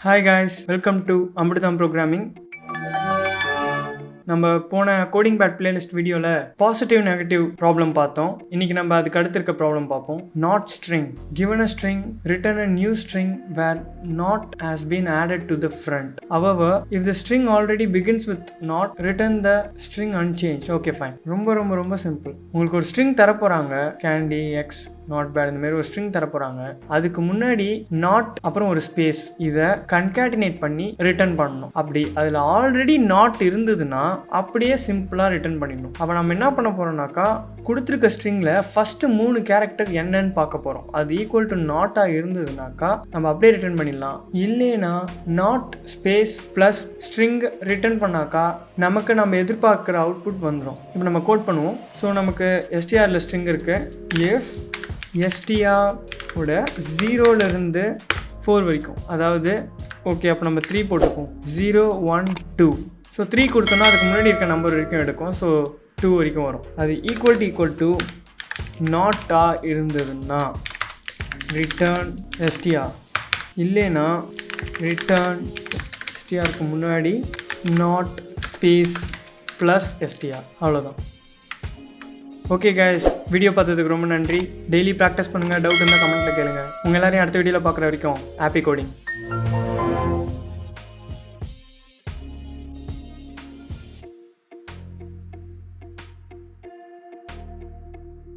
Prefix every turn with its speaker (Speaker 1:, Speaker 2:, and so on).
Speaker 1: Hi guys, welcome to Ambutudhan programming. நம்ம போன coding bad playlist வீடியோவில் பாசிட்டிவ் நெகட்டிவ் ப்ராப்ளம் பார்த்தோம். இன்னைக்கு நம்ம அதுக்கு அடுத்து இருக்க ப்ராப்ளம் பார்ப்போம். Not string given a string return a new string where not has been added to the front. However, if the string already begins with not, return the string unchanged. Okay, fine. ரொம்ப simple. உங்களுக்கு ஒரு string தரப்போறாங்க, candy x not bad இந்த மாதிரி ஒரு string தரப்போறாங்க. அதுக்கு முன்னாடி not அப்புறம் ஒரு ஸ்பேஸ் இதை கன்கேட்டினேட் பண்ணி ரிட்டர்ன் பண்ணணும். அப்படி அதில் ஆல்ரெடி நாட் இருந்ததுன்னா அப்படியே சிம்பிளாக ரிட்டர்ன் பண்ணிடணும். அப்போ நம்ம என்ன பண்ண போறோம்னாக்கா, கொடுத்துருக்க ஸ்ட்ரிங்கில் ஃபர்ஸ்ட் 3 கேரக்டர் என்னன்னு பார்க்க போகிறோம். அது ஈக்குவல் டு நாட்டாக இருந்ததுனாக்கா நம்ம அப்படியே ரிட்டர்ன் பண்ணிடலாம். இல்லைனா not space plus string return பண்ணாக்கா நமக்கு நம்ம எதிர்பார்க்குற அவுட்புட் வந்துடும். இப்போ நம்ம கோட் பண்ணுவோம். ஸோ நமக்கு எஸ்டிஆரில் ஸ்ட்ரிங் இருக்குது. எஃப் எஸ்டிஆரோட 0லேருந்து 4 வரைக்கும், அதாவது ஓகே அப்போ நம்ம 3 போட்டுப்போம். 0 1 2. ஸோ 3 கொடுத்தோன்னா அதுக்கு முன்னாடி இருக்க நம்பர் வரைக்கும் எடுக்கும். ஸோ 2 வரைக்கும் வரும். அது ஈக்குவல் டு நாட்டாக இருந்ததுன்னா ரிட்டர்ன் எஸ்டிஆர், இல்லைன்னா ரிட்டர்ன் எஸ்டிஆருக்கு முன்னாடி நாட் ஸ்பேஸ் ப்ளஸ் எஸ்டிஆர். அவ்வளோதான். ஓகே கைஸ், வீடியோ பார்த்ததுக்கு ரொம்ப நன்றி. டெய்லி ப்ராக்டிஸ் பண்ணுங்கள். டவுட் இருந்தால் கமெண்ட்டில் கேளுங்க. உங்கள் எல்லாரையும் அடுத்த வீடியோவில் பார்க்குற வரைக்கும் ஹாப்பி கோடிங்.